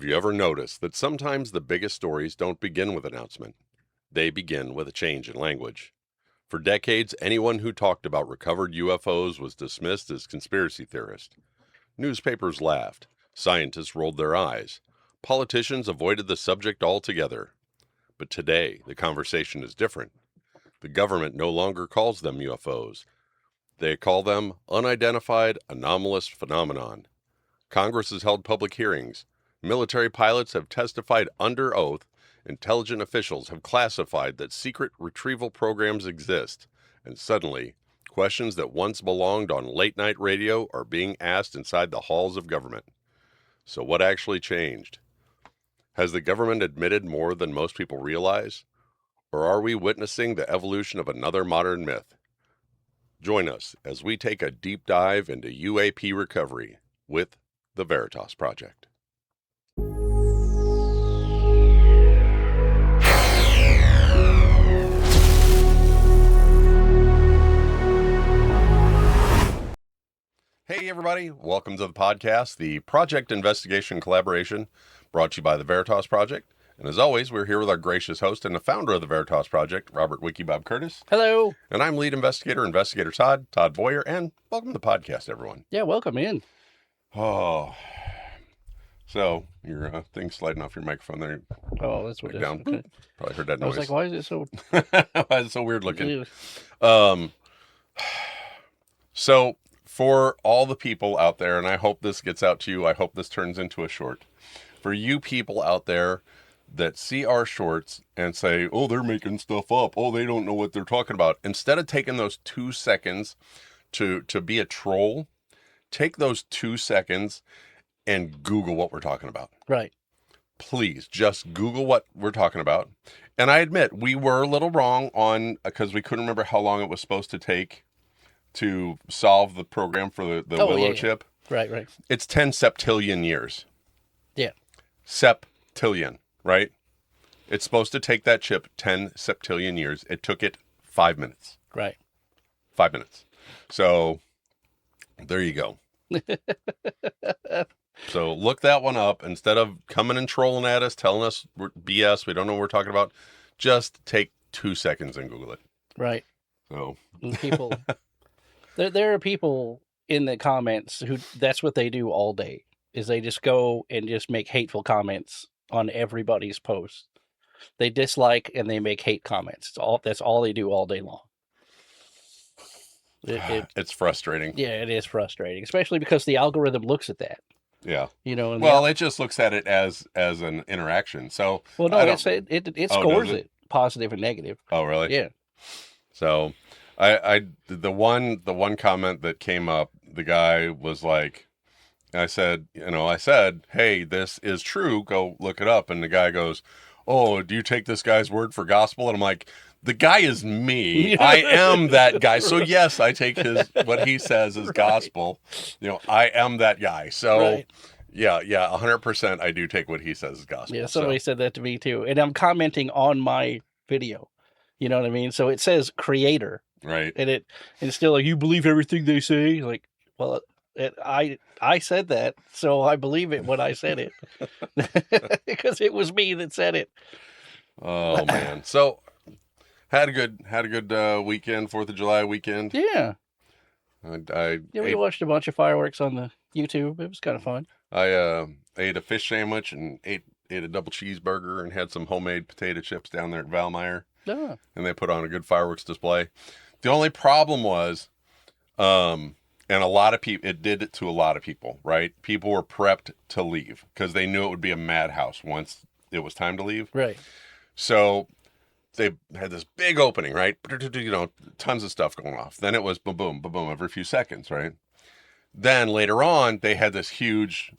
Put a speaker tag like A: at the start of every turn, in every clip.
A: Have you ever noticed that sometimes the biggest stories don't begin with announcement? They begin with a change in language. For decades, anyone who talked about recovered UFOs was dismissed as conspiracy theorists. Newspapers laughed. Scientists rolled their eyes. Politicians avoided the subject altogether. But today, the conversation is different. The government no longer calls them UFOs. They call them unidentified anomalous phenomenon. Congress has held public hearings. Military pilots have testified under oath. Intelligent officials have classified that secret retrieval programs exist. And suddenly, questions that once belonged on late-night radio are being asked inside the halls of government. So what actually changed? Has the government admitted more than most people realize? Or are we witnessing the evolution of another modern myth? Join us as we take a deep dive into UAP recovery with the Veritas Project. Hey everybody, welcome to the podcast, the Project Investigation Collaboration, brought to you by the Veritas Project. And as always, we're here with our gracious host and the founder of the Veritas Project, Robert Wiki Bob Curtis.
B: Hello.
A: And I'm lead investigator Todd Boyer, and welcome to the podcast, everyone.
B: Yeah, welcome in.
A: Oh, so your thing's sliding off your microphone there.
B: Oh, that's what it is.
A: Down.
B: Okay.
A: Probably heard that
B: I
A: noise.
B: was like, why is it so...
A: Why is it so weird looking? So for all the people out there, and I hope this gets out to you, I hope this turns into a short. For you people out there that see our shorts and say, oh, they're making stuff up. Oh, they don't know what they're talking about. Instead of taking those 2 seconds to be a troll, take those 2 seconds and Google what we're talking about.
B: Right.
A: Please, just Google what we're talking about. And I admit, we were a little wrong on, because we couldn't remember how long it was supposed to take to solve the program for the Willow chip.
B: Right.
A: It's 10 septillion years.
B: Yeah.
A: Septillion, right? It's supposed to take that chip 10 septillion years. It took it 5 minutes.
B: Right.
A: 5 minutes. So there you go. So look that one up. Instead of coming and trolling at us, telling us we're BS, we don't know what we're talking about, just take 2 seconds and Google it.
B: Right.
A: So
B: And people, there are people in the comments who that's what they do all day, is they just go and just make hateful comments on everybody's post. They dislike and they make hate comments. That's all they do all day long.
A: It's frustrating.
B: Yeah, it is frustrating, especially because the algorithm looks at that.
A: Yeah.
B: You know, and
A: well, it just looks at it as an interaction. So
B: well, no, it scores it positive and negative.
A: Oh, really?
B: Yeah.
A: So the one comment that came up, the guy was like, I said, hey, this is true. Go look it up. And the guy goes, oh, do you take this guy's word for gospel? And I'm like, the guy is me. I am that guy. So yes, I take what he says as gospel. I am that guy. So
B: right.
A: yeah, 100% I do take what he says as gospel.
B: Yeah, somebody said that to me too. And I'm commenting on my video. You know what I mean? So it says creator.
A: Right.
B: And it's still like, you believe everything they say? Like, well, I said that, so I believe it when I said it. Because it was me that said it.
A: Oh man. So had a good weekend, 4th of July weekend.
B: Yeah. We watched a bunch of fireworks on the YouTube. It was kind of fun.
A: I ate a fish sandwich and ate a double cheeseburger and had some homemade potato chips down there at Valmeyer.
B: Yeah.
A: And they put on a good fireworks display. The only problem was, and a lot of people, it did it to a lot of people, right? People were prepped to leave because they knew it would be a madhouse once it was time to leave.
B: Right.
A: So they had this big opening, right? Tons of stuff going off. Then it was boom, boom, boom, boom every few seconds, right? Then later on, they had this huge,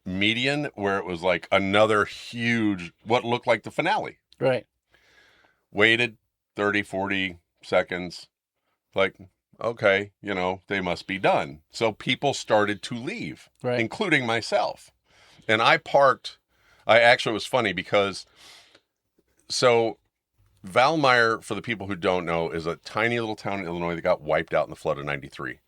A: median where it was like another huge, what looked like the finale.
B: Right.
A: Waited 30, 40 seconds. Like, okay, they must be done. So people started to leave,
B: right,
A: including myself. And I actually, it was funny because, so Valmeyer, for the people who don't know, is a tiny little town in Illinois that got wiped out in the flood of 93.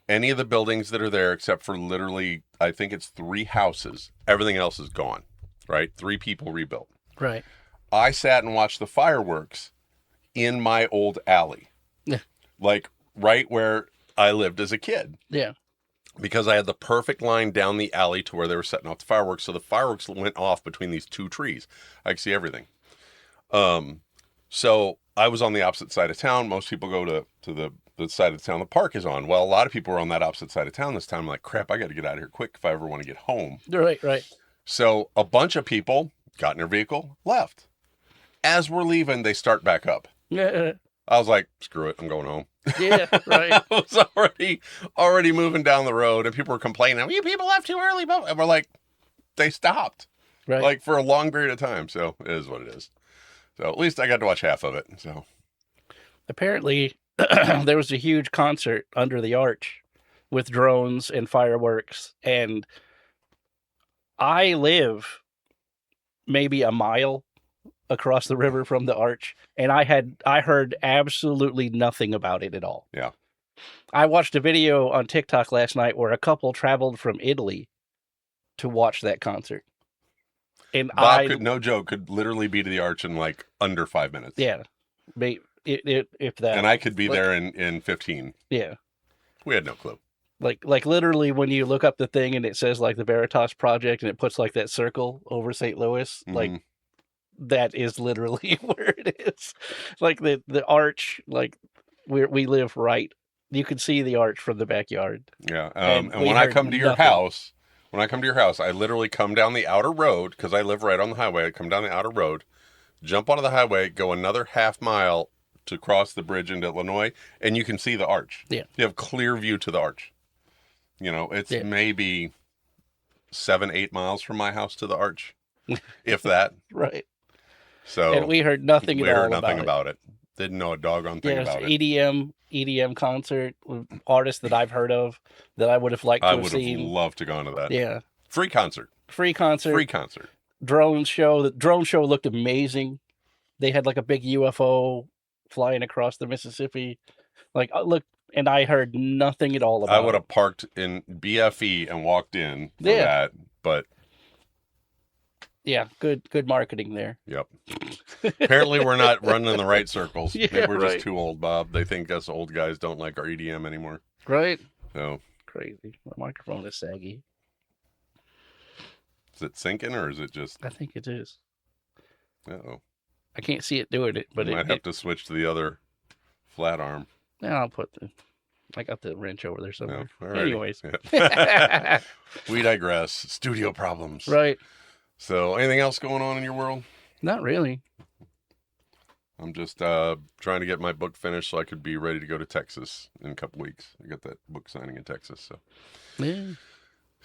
A: Any of the buildings that are there, except for literally, I think it's 3 houses, everything else is gone, right? 3 people rebuilt.
B: Right.
A: I sat and watched the fireworks in my old alley,
B: Yeah.
A: like right where I lived as a kid.
B: Yeah.
A: Because I had the perfect line down the alley to where they were setting off the fireworks. So the fireworks went off between these 2 trees. I could see everything. So I was on the opposite side of town. Most people go to the side of the town the park is on. Well, a lot of people were on that opposite side of town this time. I'm like, crap, I got to get out of here quick if I ever want to get home.
B: Right.
A: So a bunch of people got in their vehicle, left. As we're leaving, they start back up.
B: Yeah.
A: I was like, screw it, I'm going home.
B: Yeah. Right.
A: I was already moving down the road, and people were complaining, you people left too early. And we're like, they stopped.
B: Right.
A: Like for a long period of time. So it is what it is. So at least I got to watch half of it. So
B: apparently there was a huge concert under the arch with drones and fireworks, and I live maybe a mile across the river from the arch, and I heard absolutely nothing about it at all.
A: Yeah.
B: I watched a video on TikTok last night where a couple traveled from Italy to watch that concert. And
A: Bob no joke, could literally be to the arch in like under 5 minutes.
B: Yeah. If that.
A: And I could be there in 15.
B: Yeah.
A: We had no clue.
B: Like literally when you look up the thing and it says like the Veritas Project and it puts like that circle over St. Louis, like that is literally where it is. Like the arch, like we live right. You can see the arch from the backyard.
A: Yeah. And when I come to your house, I literally come down the outer road because I live right on the highway. I come down the outer road, jump onto the highway, go another half mile to cross the bridge into Illinois, and you can see the arch.
B: Yeah.
A: You have clear view to the arch. You know, it's maybe 7-8 miles from my house to the arch, if that.
B: Right.
A: So
B: and we heard nothing at all.
A: We heard nothing about it. Didn't know a doggone thing about it.
B: EDM concert with artists that I've heard of that I would have liked to have seen.
A: I would have loved to go to that.
B: Yeah.
A: Free concert.
B: Drone show. The drone show looked amazing. They had like a big UFO flying across the Mississippi. Like, look, and I heard nothing at all about it.
A: I would have parked in BFE and walked in for that, but...
B: Yeah, good marketing there.
A: Yep. Apparently we're not running in the right circles.
B: Yeah,
A: maybe we're just too old, Bob. They think us old guys don't like our EDM anymore.
B: Right.
A: So
B: crazy. My microphone is saggy.
A: Is it sinking or is it just...
B: I think it is.
A: Uh-oh.
B: I can't see it doing it, but
A: you might have to switch to the other flat arm.
B: Yeah, I got the wrench over there somewhere.
A: Oh,
B: anyways.
A: We digress. Studio problems.
B: Right.
A: So, anything else going on in your world?
B: Not really.
A: I'm just trying to get my book finished so I could be ready to go to Texas in a couple weeks. I got that book signing in Texas. So,
B: yeah.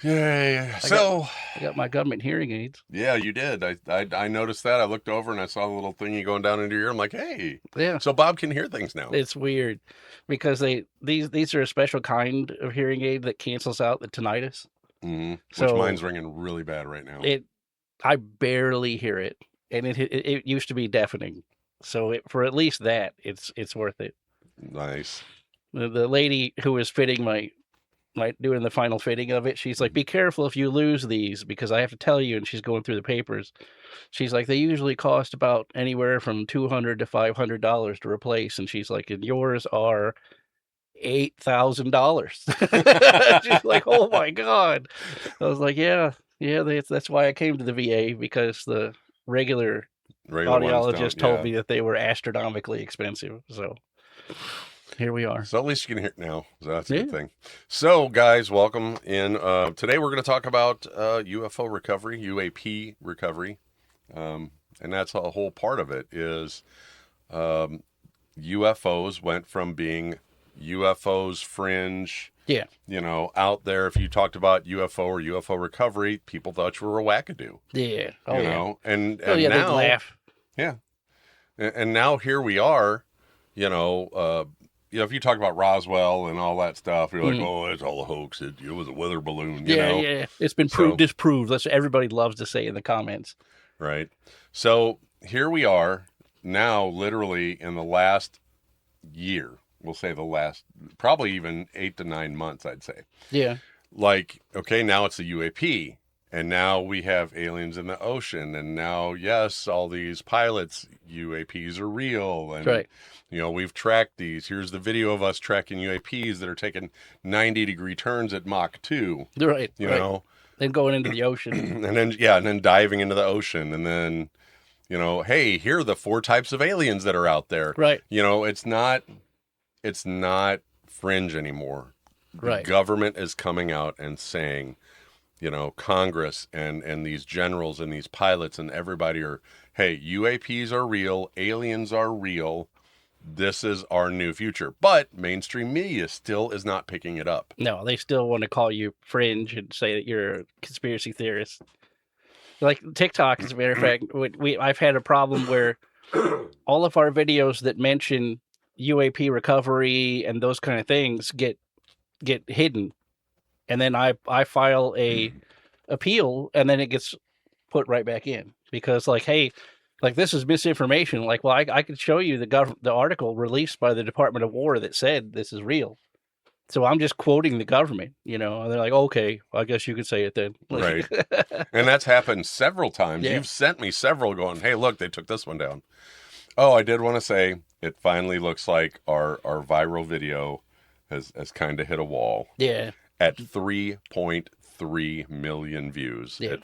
A: Yay.
B: I got my government hearing aids.
A: Yeah, you did. I noticed that. I looked over and I saw the little thingy going down into your ear. I'm like, hey.
B: Yeah.
A: So Bob can hear things now.
B: It's weird because these are a special kind of hearing aid that cancels out the tinnitus.
A: Mm-hmm.
B: So
A: which mine's ringing really bad right now.
B: I barely hear it, and it used to be deafening. So for at least that, it's worth it.
A: Nice.
B: The lady who was fitting my doing the final fitting of it, she's like, be careful if you lose these because I have to tell you. And she's going through the papers. She's like, they usually cost about anywhere from $200 to $500 to replace. And she's like, and yours are $8,000. She's like, oh my God. I was like, yeah, that's why I came to the VA, because the regular audiologist told me that they were astronomically expensive. So here we are.
A: So at least you can hear it now. So that's a good thing. So guys, welcome in. Today we're going to talk about UFO recovery, UAP recovery. And that's a whole part of it is UFOs went from being UFOs fringe, out there. If you talked about UFO or UFO recovery, people thought you were a wackadoo.
B: Yeah.
A: You know, and
B: now,
A: they'd
B: laugh.
A: Yeah. And now here we are, if you talk about Roswell and all that stuff, you're like, oh, it's all a hoax. It was a weather balloon. You know?
B: Yeah. It's been disproved. That's what everybody loves to say in the comments.
A: Right. So here we are now, literally in the last year, we'll say the last, probably even 8 to 9 months, I'd say.
B: Yeah.
A: Like, okay, now it's a UAP, and now we have aliens in the ocean, and now, yes, all these pilots, UAPs are real, and
B: Right.
A: we've tracked these. Here's the video of us tracking UAPs that are taking 90-degree turns at Mach 2.
B: Right.
A: You
B: right.
A: know,
B: Then going into the ocean.
A: and then diving into the ocean, and then hey, here are the 4 types of aliens that are out there.
B: Right.
A: It's not fringe anymore. The
B: Right.
A: government is coming out and saying, Congress and these generals and these pilots and everybody are, hey, UAPs are real, aliens are real. This is our new future. But mainstream media still is not picking it up.
B: No, they still want to call you fringe and say that you're a conspiracy theorist. Like TikTok, as a matter of fact, I've had a problem where all of our videos that mention UAP recovery and those kind of things get hidden, and then I file a appeal, and then it gets put right back in because, like, hey, like, this is misinformation. Like, well, I could show you the article released by the Department of War that said this is real. So I'm just quoting the government, and they're like, okay, I guess you could say it then.
A: Right. And that's happened several times.
B: Yeah.
A: You've sent me several going, hey, look, they took this one down. Oh, I did want to say, it finally looks like our viral video has kind of hit a wall.
B: Yeah.
A: At 3.3 million views.
B: Yeah.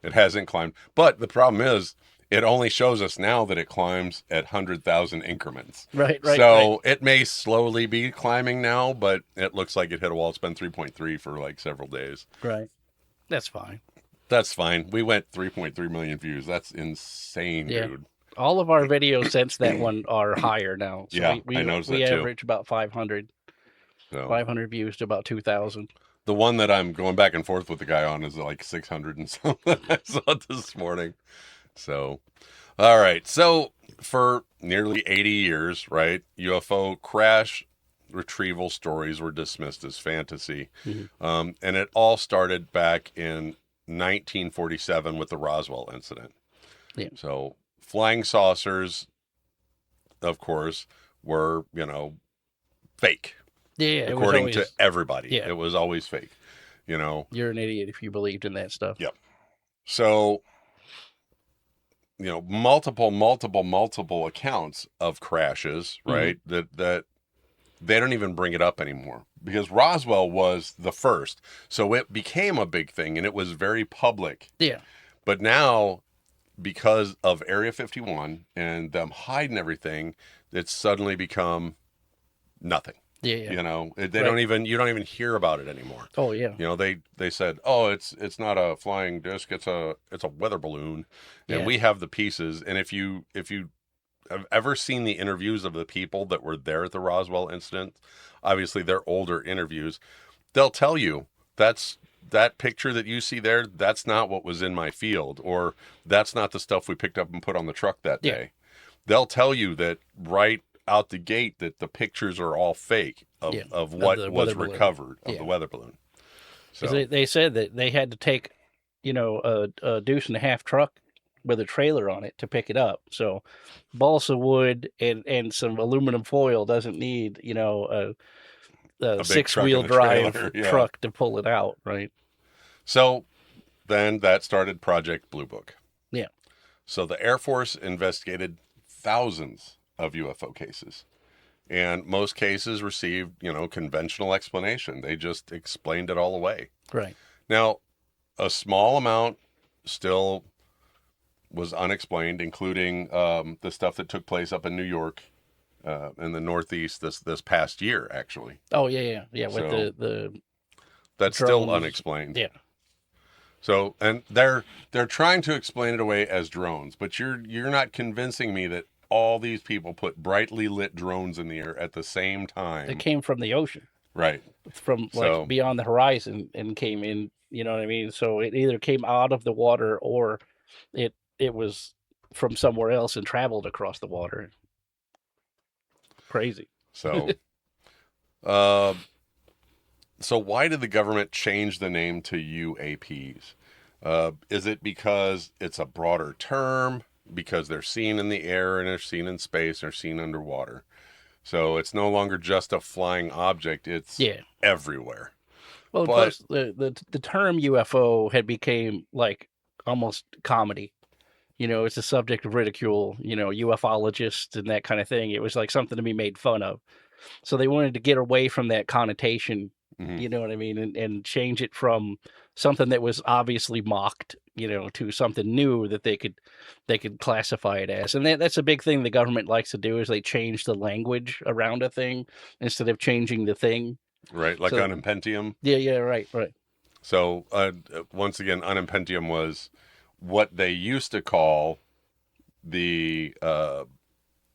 A: It hasn't climbed. But the problem is, it only shows us now that it climbs at 100,000 increments.
B: Right.
A: So it may slowly be climbing now, but it looks like it hit a wall. It's been 3.3 for like several days.
B: Right. That's fine.
A: That's fine. We went 3.3 million views. That's insane,
B: Yeah.
A: dude.
B: All of our videos since that one are higher now. So
A: Yeah,
B: we
A: I noticed
B: we
A: that too.
B: average about 500 views to about 2,000.
A: The one that I'm going back and forth with the guy on is like 600 and something. I saw it this morning. So, all right. So for nearly 80 years, right, UFO crash retrieval stories were dismissed as fantasy.
B: Mm-hmm.
A: And it all started back in 1947 with the Roswell incident.
B: Yeah.
A: So flying saucers, of course, were, fake.
B: Yeah.
A: According to everybody.
B: Yeah.
A: It was always fake.
B: You're an idiot if you believed in that stuff.
A: Yep. So, multiple accounts of crashes, right? Mm-hmm. That they don't even bring it up anymore because Roswell was the first. So it became a big thing and it was very public.
B: Yeah.
A: But now, because of Area 51 and them hiding everything, it's suddenly become nothing.
B: Yeah.
A: You don't even hear about it anymore.
B: Oh yeah.
A: They said, oh, it's not a flying disc, it's a weather balloon, and we have the pieces. And if you have ever seen the interviews of the people that were there at the Roswell incident, obviously they're older interviews, they'll tell you that picture that you see there, that's not what was in my field, or that's not the stuff we picked up and put on the truck that day. They'll tell you that right out the gate that the pictures are all fake of what was recovered of the weather balloon. So
B: they said that they had to take, a deuce and a half truck with a trailer on it to pick it up. So balsa wood and some aluminum foil doesn't need, a 6-wheel drive truck to pull it out, right?
A: So then that started Project Blue Book.
B: Yeah.
A: So the Air Force investigated thousands of UFO cases, and most cases received, conventional explanation. They just explained it all away.
B: Right.
A: Now, a small amount still was unexplained, including the stuff that took place up in New York, in the Northeast this past year, actually.
B: Oh yeah. With the
A: that's
B: drones.
A: Still unexplained.
B: Yeah.
A: So, and they're trying to explain it away as drones, but you're not convincing me that all these people put brightly lit drones in the air at the same time.
B: It came from the ocean.
A: Right.
B: From beyond the horizon and came in, you know what I mean? So it either came out of the water or it was from somewhere else and traveled across the water. Crazy.
A: So so why did the government change the name to UAPs? Is it because it's a broader term? Because they're seen in the air and they're seen in space, they're seen underwater. So it's no longer just a flying object, it's
B: Yeah.
A: everywhere.
B: Well, and
A: But
B: plus the term UFO had became like almost comedy. It's a subject of ridicule, ufologists and that kind of thing. It was like something to be made fun of. So they wanted to get away from that connotation,
A: mhm,
B: you know what I mean, and change it from something that was obviously mocked, to something new that they could classify it as. And that's a big thing the government likes to do is they change the language around a thing instead of changing the thing.
A: right, like
B: So
A: unimpentium.
B: yeah, right.
A: So once again, unimpentium was what they used to call the uh,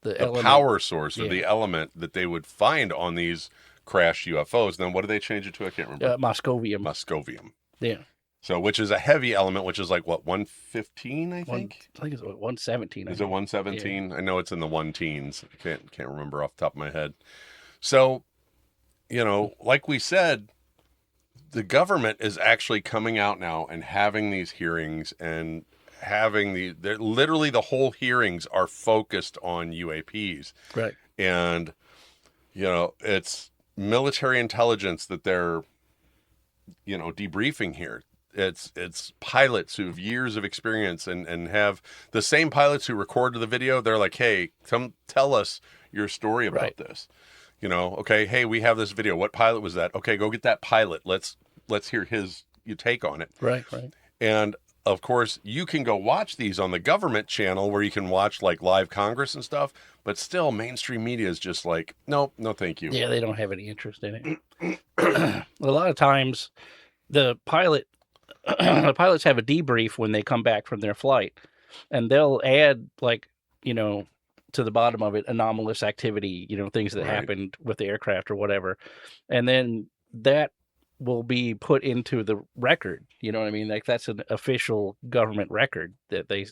B: The
A: the
B: element,
A: power source or
B: yeah,
A: the element that they would find on these crashed UFOs. Then what do they change it to? I can't remember.
B: Moscovium.
A: Moscovium.
B: Yeah.
A: So, which is a heavy element, which is like what, 115, I
B: One,
A: think?
B: I think it's 117. I
A: Is it
B: think. Yeah.
A: 117? I know it's in the one teens. I can't remember off the top of my head. So, like we said, the government is actually coming out now and having these hearings and having they're literally the whole hearings are focused on UAPs.
B: Right.
A: And, it's military intelligence that they're, debriefing here. It's pilots who have years of experience and have the same pilots who recorded the video. They're like, hey, come tell us your story about
B: Right.
A: this. Okay, hey, we have this video. What pilot was that? Okay, go get that pilot. Let's hear his you take on it.
B: Right.
A: And of course, you can go watch these on the government channel where you can watch like live Congress and stuff, but still mainstream media is just like, no, thank you.
B: Yeah, they don't have any interest in it. A lot of times the pilots have a debrief when they come back from their flight, and they'll add like, to the bottom of it, anomalous activity, things that
A: Right.
B: happened with the aircraft or whatever. And then that will be put into the record. You know what I mean? Like that's an official government record that they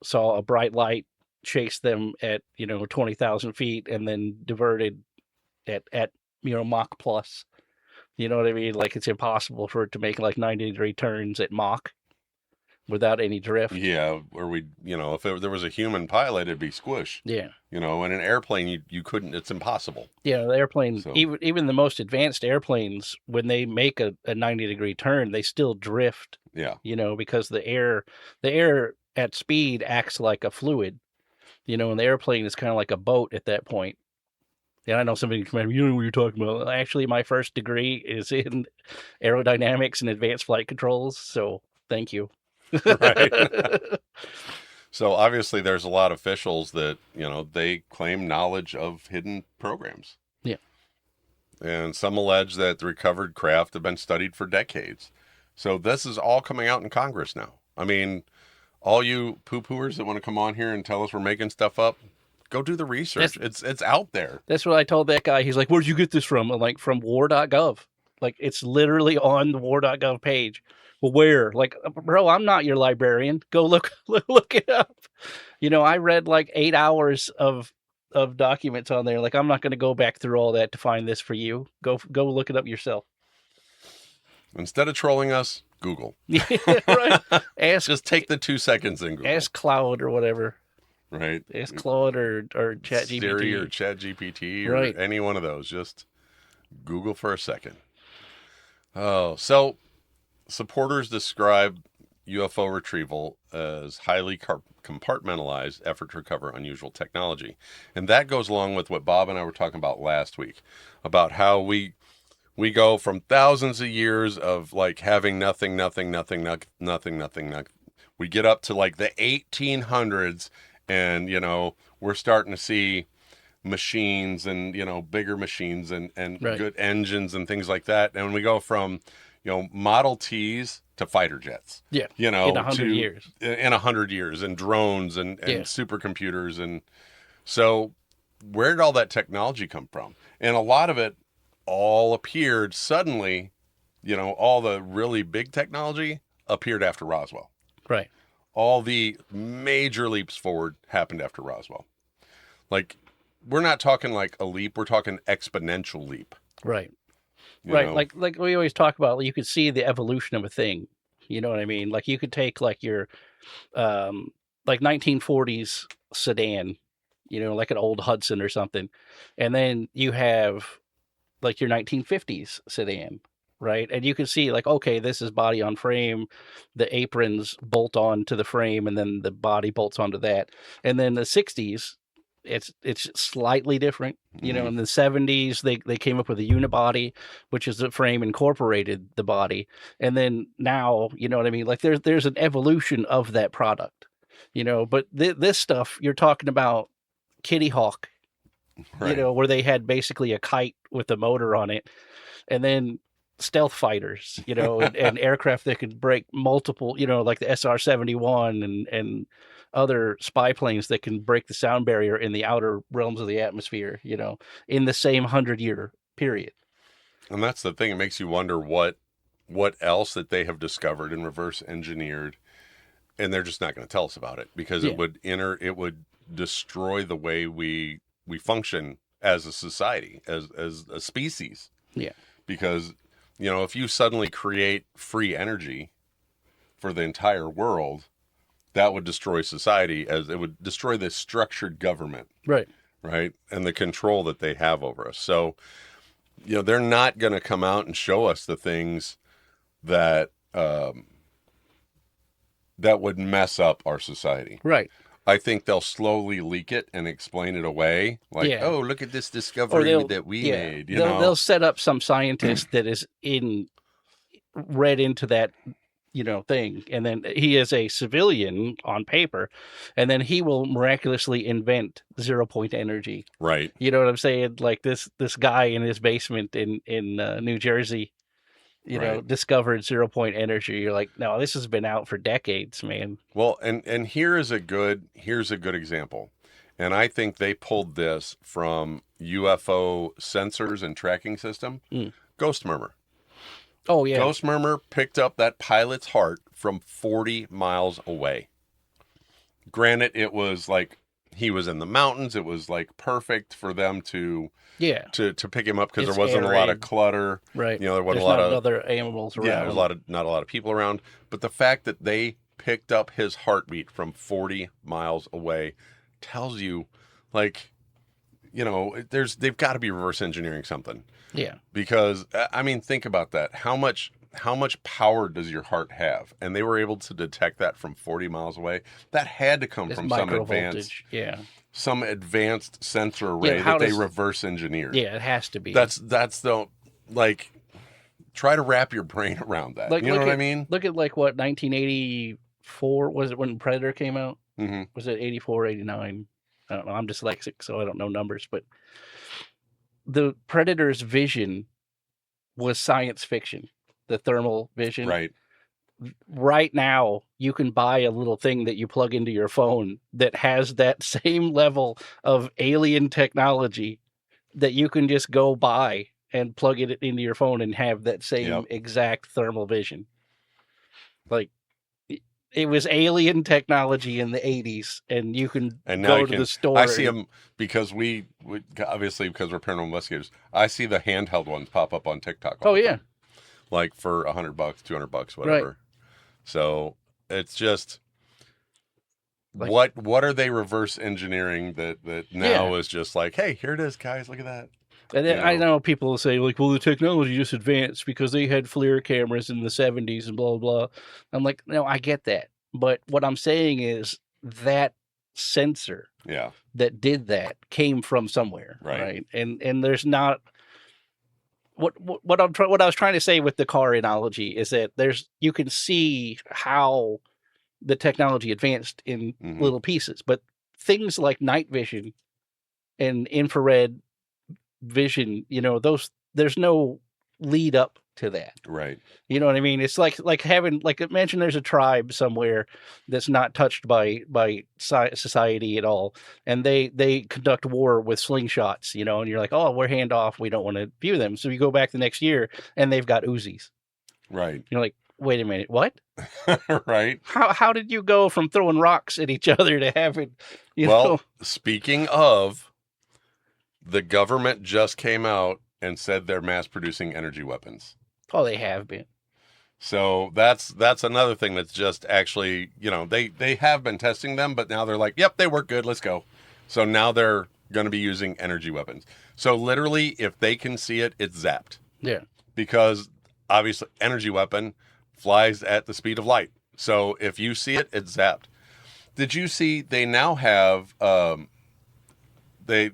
B: saw a bright light chase them at, 20,000 feet and then diverted at Mach plus. You know what I mean? Like it's impossible for it to make like 90-degree turns at Mach without any drift.
A: Yeah, or if there was a human pilot, it'd be squish.
B: Yeah.
A: In an airplane, you couldn't. It's impossible.
B: Yeah, the airplane,
A: So-
B: even the most advanced airplanes, when they make a 90-degree turn, they still drift.
A: Yeah.
B: Because the air at speed acts like a fluid. And the airplane is kind of like a boat at that point. And I know somebody can come at me, you don't know what you're talking about. Actually, my first degree is in aerodynamics and advanced flight controls. So thank you.
A: Right. So obviously, there's a lot of officials that they claim knowledge of hidden programs.
B: Yeah.
A: And some allege that the recovered craft have been studied for decades. So this is all coming out in Congress now. I mean, all you poo-pooers that want to come on here and tell us we're making stuff up, go do the research. It's out there.
B: That's what I told that guy. He's like, where'd you get this from? I'm like, from war.gov. Like, it's literally on the war.gov page. Well, where? Like, bro, I'm not your librarian. Go look it up. I read like 8 hours of documents on there. Like, I'm not going to go back through all that to find this for you. Go look it up yourself.
A: Instead of trolling us, Google.
B: Right.
A: Just take the 2 seconds and Google.
B: Ask Cloud or whatever.
A: Right.
B: Ask Claude or ChatGPT.
A: Siri or ChatGPT or
B: Right.
A: any one of those. Just Google for a second. Oh, so supporters describe UFO retrieval as highly compartmentalized effort to recover unusual technology. And that goes along with what Bob and I were talking about last week, about how we go from thousands of years of like having nothing. We get up to like the 1800s and, we're starting to see machines and, bigger machines and
B: Right.
A: good engines and things like that. And we go from, Model Ts to fighter jets.
B: Yeah.
A: In
B: In 100 years.
A: In 100 years, and drones and
B: Yeah.
A: supercomputers. And so where did all that technology come from? And a lot of it all appeared suddenly, all the really big technology appeared after Roswell.
B: Right.
A: All the major leaps forward happened after Roswell. Like, we're not talking like a leap, we're talking exponential leap.
B: Right.
A: you
B: Right.
A: know?
B: Like we always talk about, you could see the evolution of a thing. You know what I mean? Like you could take like your like 1940s sedan, like an old Hudson or something. And then you have like your 1950s sedan, right? And you can see like, okay, this is body on frame, the aprons bolt on to the frame, and then the body bolts onto that. And then the 60s, it's slightly different.
A: Mhm.
B: In the 70s, they came up with a unibody, which is the frame incorporated the body. And then now, you know what I mean? Like there's an evolution of that product, but this stuff you're talking about Kitty Hawk,
A: Right.
B: where they had basically a kite with a motor on it, and then stealth fighters, and aircraft that could break multiple, like the SR-71 and other spy planes that can break the sound barrier in the outer realms of the atmosphere, in the same 100-year period.
A: And that's the thing. It makes you wonder what else that they have discovered and reverse engineered, and they're just not going to tell us about it because
B: Yeah.
A: it would destroy the way we function as a society, as a species.
B: Yeah.
A: Because if you suddenly create free energy for the entire world, that would destroy society, as it would destroy the structured government,
B: Right.
A: right? And the control that they have over us. So, they're not going to come out and show us the things that that would mess up our society.
B: Right.
A: I think they'll slowly leak it and explain it away. Like,
B: Yeah.
A: oh, look at this
B: Or
A: discovery that we made.
B: they'll set up some scientist that is read into that thing, and then he is a civilian on paper, and then he will miraculously invent 0-point energy.
A: Right.
B: You know what I'm saying? Like this guy in his basement in New Jersey,
A: Right.
B: discovered 0-point energy. You're like, no, this has been out for decades, man.
A: Well, and here's a good example. And I think they pulled this from UFO sensors and tracking system.
B: Mm.
A: Ghost murmur.
B: Oh yeah.
A: Ghost murmur picked up that pilot's heart from 40 miles away. Granted, it was like he was in the mountains. It was like perfect for them to pick him up because
B: It's
A: there wasn't a lot of
B: air-raid.
A: clutter.
B: Right.
A: There wasn't
B: There's
A: a lot
B: not
A: of
B: other animals around.
A: yeah. There's not a lot of people around. But the fact that they picked up his heartbeat from 40 miles away tells you, like, they've got to be reverse engineering something.
B: Yeah.
A: Because I mean, think about that. How much power does your heart have? And they were able to detect that from 40 miles away. That had to come
B: It's
A: from
B: micro voltage. Yeah.
A: some advanced sensor array
B: how
A: that they
B: does-
A: reverse engineered.
B: Yeah, it has to be.
A: That's the, like, try to wrap your brain around that.
B: Like,
A: You know what I mean?
B: Look at like what 1984 was it when Predator came out?
A: Mm-hmm.
B: Was it 84, 89? I don't know. I'm dyslexic, so I don't know numbers, but the Predator's vision was science fiction. The thermal vision.
A: Right.
B: Right now, you can buy a little thing that you plug into your phone that has that same level of alien technology that you can just go buy and plug it into your phone and have that same exact thermal vision. Like, it was alien technology in the 80s, and you can go to the store.
A: I see them because we obviously, because we're paranormal investigators, I see the handheld ones pop up on TikTok.
B: Oh yeah.
A: Like for $100, $200, whatever. Right. So it's just, like, what are they reverse engineering that now is just like, hey, here it is, guys, look at that.
B: And then, I know people will say, like, well, the technology just advanced because they had FLIR cameras in the 70s and blah, blah, blah. I'm like, no, I get that. But what I'm saying is that sensor that did that came from somewhere. Right. And there's not... What I was trying to say with the car analogy is that you can see how the technology advanced in little pieces, but things like night vision and infrared vision, there's no lead up to that.
A: Right.
B: You know what I mean? It's like having, like, imagine there's a tribe somewhere that's not touched by society at all, and they conduct war with slingshots, and you're like, oh, we're handoff, we don't want to view them. So you go back the next year and they've got Uzis.
A: Right.
B: You're like, wait a minute, what?
A: Right.
B: How did you go from throwing rocks at each other to having,
A: speaking of, the government just came out and said they're mass producing energy weapons.
B: Oh, they have been.
A: So that's another thing that's just actually, they have been testing them, but now they're like, yep, they work good, let's go. So now they're going to be using energy weapons. So literally, if they can see it, it's zapped.
B: Yeah.
A: Because obviously, energy weapon flies at the speed of light. So if you see it, it's zapped. Did you see they now have they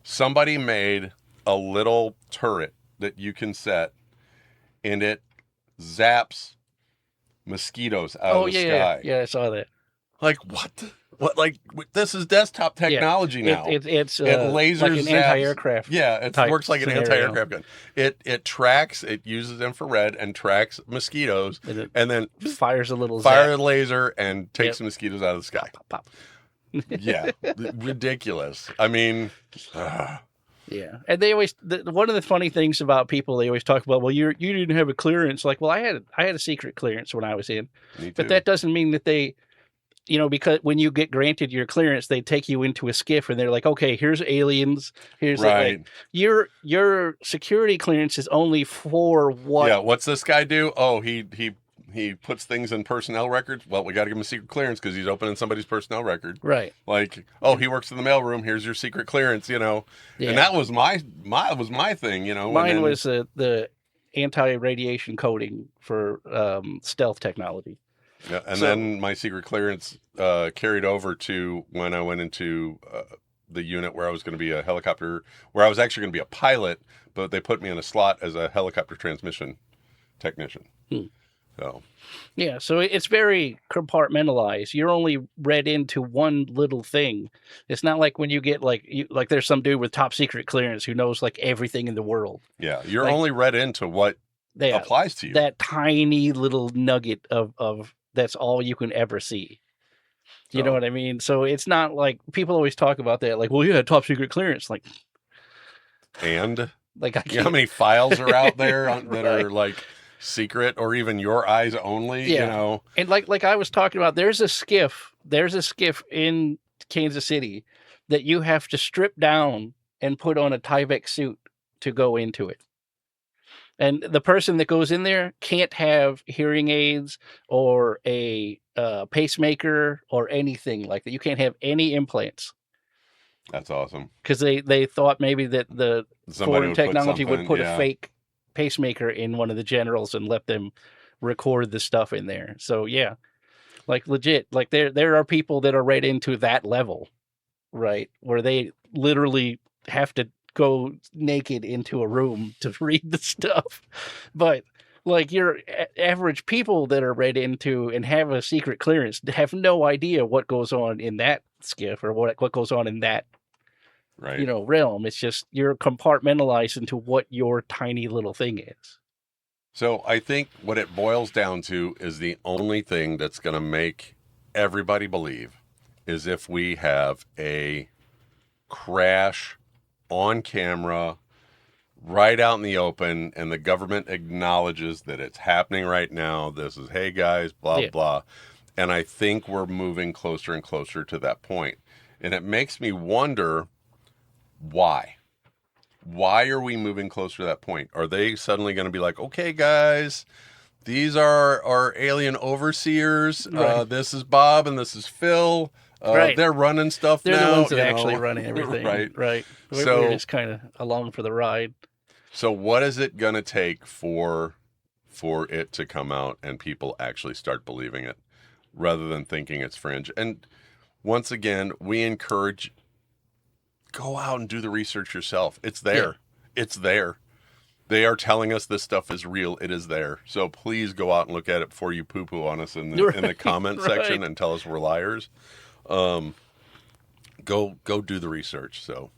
A: somebody made a little turret that you can set and it zaps mosquitoes out of
B: Oh
A: the
B: yeah, yeah,
A: sky.
B: yeah. I saw that.
A: Like what? What? Like this is desktop
B: Yeah,
A: technology now.
B: it's
A: It laser
B: like an
A: zaps.
B: anti-aircraft
A: Yeah, it
B: type
A: works like an
B: scenario.
A: anti-aircraft gun. It tracks. It uses infrared and tracks mosquitoes,
B: And
A: and then
B: it fires a little
A: fire
B: zap.
A: a laser and takes
B: Yep.
A: the mosquitoes out of the sky.
B: Pop, pop.
A: Yeah, ridiculous. I mean,
B: Yeah, and they always one of the funny things about people, they always talk about, well, you didn't have a clearance. Like, well, I had a secret clearance when I was in,
A: me too.
B: but that doesn't mean that they, because when you get granted your clearance, they take you into a skiff and they're like, okay, here's aliens, here's
A: right.
B: Your security clearance is only for what?
A: Yeah, what's this guy do? Oh, he puts things in personnel records. Well, we got to give him a secret clearance because he's opening somebody's personnel record.
B: Right.
A: Like, oh, he works in the mailroom. Here's your secret clearance.
B: Yeah.
A: And that was my thing.
B: Mine was the anti-radiation coating for stealth technology.
A: Yeah, and then my secret clearance carried over to when I went into the unit where I was going to be a helicopter, where I was actually going to be a pilot, but they put me in a slot as a helicopter transmission technician. So.
B: Yeah, so it's very compartmentalized. You're only read into one little thing. It's not like when you get like there's some dude with top secret clearance who knows like everything in the world.
A: Yeah, you're only read into what applies to you.
B: That tiny little nugget of that's all you can ever see. You know what I mean? So it's not like people always talk about that, like, well, you had top secret clearance, like,
A: and
B: like
A: you know how many files are out there that are like secret or even your eyes only.
B: Yeah. And like I was talking about, there's a skiff in Kansas City that you have to strip down and put on a Tyvek suit to go into it. And the person that goes in there can't have hearing aids or a pacemaker or anything like that. You can't have any implants.
A: That's awesome.
B: Because they thought maybe that the foreign technology would put a fake pacemaker in one of the generals and let them record the stuff in there. So yeah, like legit, like there are people that are right into that level, right, where they literally have to go naked into a room to read the stuff. But like your average people that are read into and have a secret clearance have no idea what goes on in that skiff or what goes on in that realm. It's just you're compartmentalized into what your tiny little thing is.
A: So I think what it boils down to is the only thing that's going to make everybody believe is if we have a crash on camera right out in the open and the government acknowledges that it's happening right now. This is, hey guys, blah, blah. And I think we're moving closer and closer to that point. And it makes me wonder why. Why are we moving closer to that point? Are they suddenly going to be like, okay, guys, these are our alien overseers.
B: Right.
A: This is Bob and this is Phil.
B: Right.
A: They're running stuff
B: They're
A: now.
B: the ones that actually run everything. Right. We're just kind of along for the ride.
A: So what is it going to take for it to come out and people actually start believing it rather than thinking it's fringe? And once again, we encourage, go out and do the research yourself. It's there. Yeah. It's there. They are telling us this stuff is real. It is there. So please go out and look at it before you poo-poo on us in the comment section and tell us we're liars. Go do the research. So,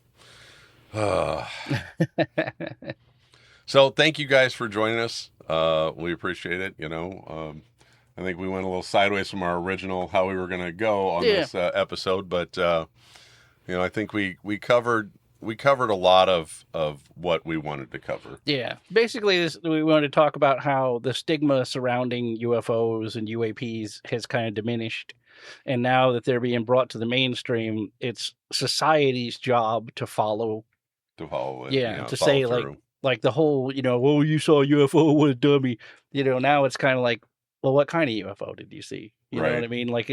A: so thank you guys for joining us. We appreciate it. I think we went a little sideways from our original, how we were going to go on this episode, but, I think we covered a lot of what we wanted to cover.
B: Yeah. Basically, we wanted to talk about how the stigma surrounding UFOs and UAPs has kind of diminished. And now that they're being brought to the mainstream, it's society's job to follow it. Yeah. To say through. like the whole, oh, you saw a UFO, what a dummy. Now it's kind of like, well, what kind of UFO did you see? You know what I mean? Like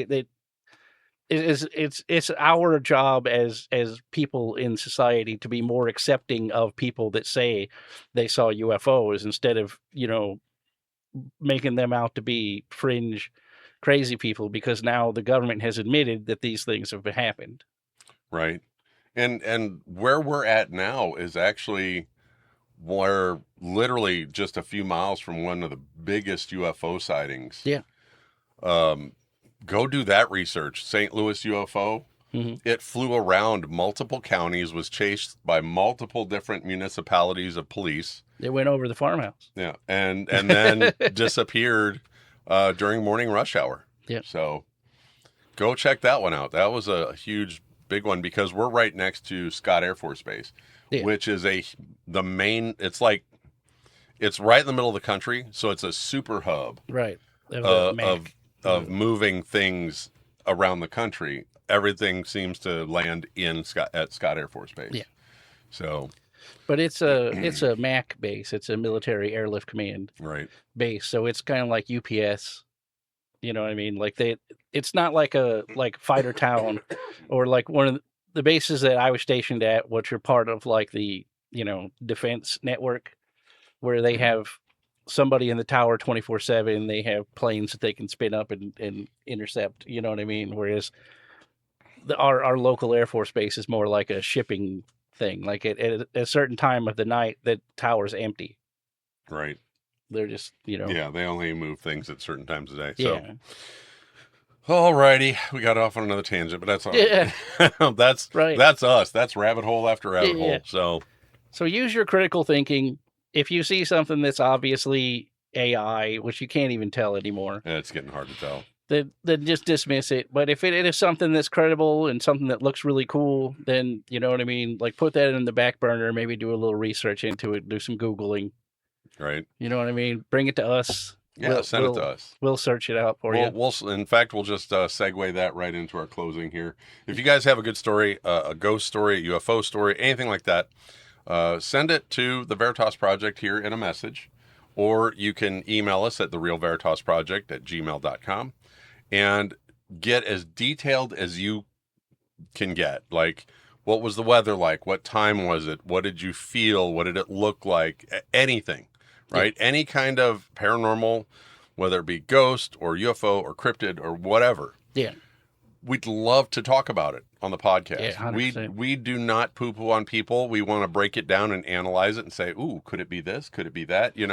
B: it's our job as people in society to be more accepting of people that say they saw UFOs instead of, making them out to be fringe crazy people, because now the government has admitted that these things have happened.
A: Right. And where we're at now is actually we're literally just a few miles from one of the biggest UFO sightings.
B: Yeah.
A: Go do that research. St. Louis UFO.
B: Mm-hmm.
A: It flew around multiple counties, was chased by multiple different municipalities of police.
B: It went over the farmhouse.
A: Yeah, and then disappeared during morning rush hour.
B: Yeah.
A: So go check that one out. That was a huge, big one because we're right next to Scott Air Force Base, which is the main. It's right in the middle of the country, so it's a super hub.
B: Right.
A: Of moving things around the country. Everything seems to land at Scott Air Force Base.
B: Yeah.
A: So,
B: but it's a MAC base. It's a military airlift command base. So it's kind of like UPS. You know what I mean? Like it's not like a Fighter Town or like one of the bases that I was stationed at, which are part of like the defense network, where they have somebody in the tower 24/7. They have planes that they can spin up and intercept. You know what I mean? Whereas our local Air Force base is more like a shipping thing. Like at a certain time of the night, the tower's empty.
A: Right.
B: They're just,
A: Yeah, they only move things at certain times of day.
B: Yeah.
A: So, alrighty, we got off on another tangent, but that's all right.
B: Yeah.
A: That's
B: right.
A: That's us. That's rabbit hole after rabbit hole.
B: So use your critical thinking. If you see something that's obviously AI, which you can't even tell anymore,
A: it's getting hard to tell.
B: Then just dismiss it. But if it is something that's credible and something that looks really cool, then you know what I mean? Like put that in the back burner, maybe do a little research into it, do some Googling.
A: Right.
B: You know what I mean? Bring it to us.
A: Yeah, send it to us.
B: We'll search it out for you.
A: In fact, we'll just segue that right into our closing here. If you guys have a good story, a ghost story, a UFO story, anything like that, send it to the Veritas Project here in a message, or you can email us at therealveritasproject@gmail.com and get as detailed as you can get. Like, what was the weather like? What time was it? What did you feel? What did it look like? Anything. Right? Yeah. Any kind of paranormal, whether it be ghost or UFO or cryptid or whatever.
B: Yeah.
A: We'd love to talk about it on the podcast.
B: Yeah, 100%.
A: We do not poo-poo on people. We want to break it down and analyze it and say, ooh, could it be this? Could it be that? We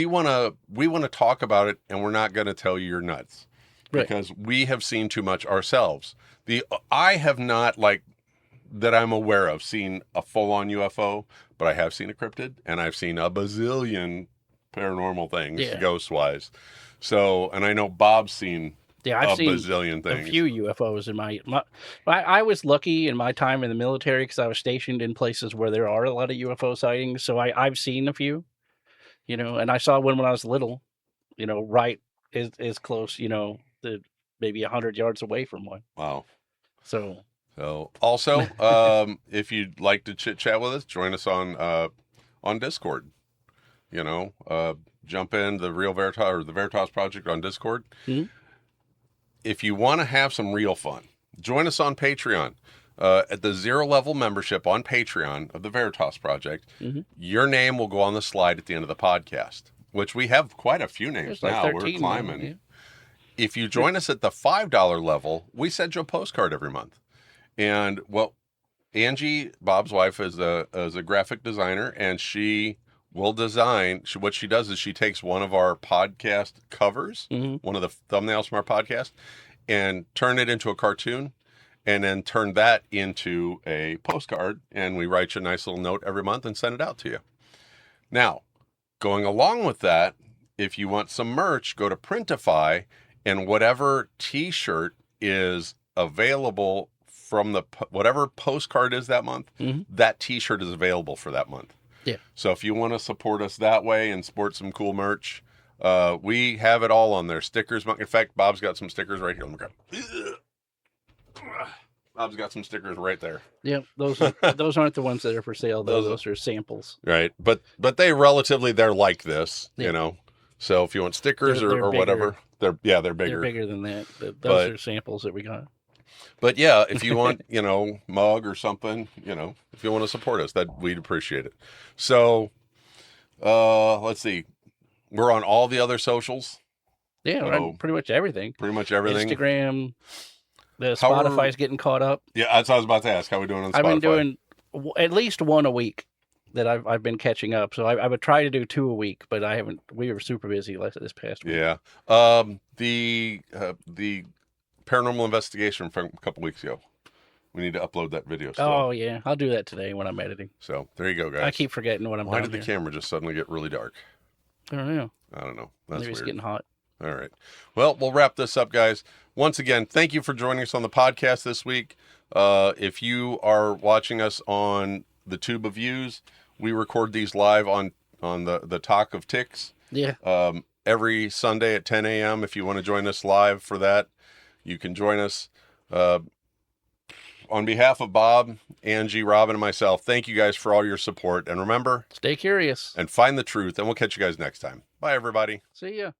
A: want to talk about it, and we're not going to tell you you're nuts.
B: Right.
A: Because we have seen too much ourselves. I have not, that I'm aware of, seen a full-on UFO, but I have seen a cryptid, and I've seen a bazillion paranormal things, ghost-wise. So, and I know Bob's seen
B: I've seen
A: bazillion things.
B: A few UFOs in I was lucky in my time in the military because I was stationed in places where there are a lot of UFO sightings. So I've seen a few, and I saw one when I was little, right as close, maybe 100 yards away from one.
A: Wow.
B: So
A: also, if you'd like to chit chat with us, join us on Discord. Jump in the Real Veritas or the Veritas Project on Discord.
B: Mm-hmm.
A: If you want to have some real fun, join us on Patreon. At the 0 level membership on Patreon of the Veritas Project, your name will go on the slide at the end of the podcast, which we have quite a few names now. We're climbing. Now, yeah. If you join us at the $5 level, we send you a postcard every month. And Angie, Bob's wife, is a graphic designer, and she will design. What she does is she takes one of our podcast covers, one of the thumbnails from our podcast, and turn it into a cartoon, and then turn that into a postcard. And we write you a nice little note every month and send it out to you. Now, going along with that, if you want some merch, go to Printify, and whatever T-shirt is available from whatever postcard is that month, that T-shirt is available for that month.
B: Yeah.
A: So if you want to support us that way and sport some cool merch, we have it all on there. Stickers. In fact, Bob's got some stickers right here. Let me grab. Bob's got some stickers right there.
B: Yeah, those aren't the ones that are for sale, though. Those are samples.
A: Right, but they're like this, So if you want stickers or whatever, They're
B: They're
A: bigger.
B: bigger than that. Those
A: But-
B: are samples that we got.
A: But yeah, if you want, mug or something, if you want to support us, that we'd appreciate it. So, let's see. We're on all the other socials.
B: Yeah, right, pretty much everything.
A: Pretty much everything.
B: Instagram. The
A: How are-
B: Spotify's getting caught up.
A: Yeah, that's what I was about to ask. How are we doing on Spotify?
B: I've been doing at least one a week that I've been catching up. So I would try to do 2 a week, but I haven't. We were super busy this past week.
A: Yeah. The paranormal investigation from a couple weeks ago. We need to upload that video still.
B: Oh yeah, I'll do that today when I'm editing.
A: So there you go, guys.
B: I keep forgetting what I'm doing.
A: Why did the camera just suddenly get really dark?
B: I don't know.
A: That's
B: Maybe
A: weird.
B: it's getting hot.
A: All right. Well, we'll wrap this up, guys. Once again, thank you for joining us on the podcast this week. If you are watching us on the Tube of Views, we record these live on the Talk of Ticks.
B: Yeah.
A: Every Sunday at 10 a.m. If you want to join us live for that, you can join us. On behalf of Bob, Angie, Robin, and myself, thank you guys for all your support. And remember,
B: Stay curious
A: and find the truth. And we'll catch you guys next time. Bye, everybody.
B: See ya.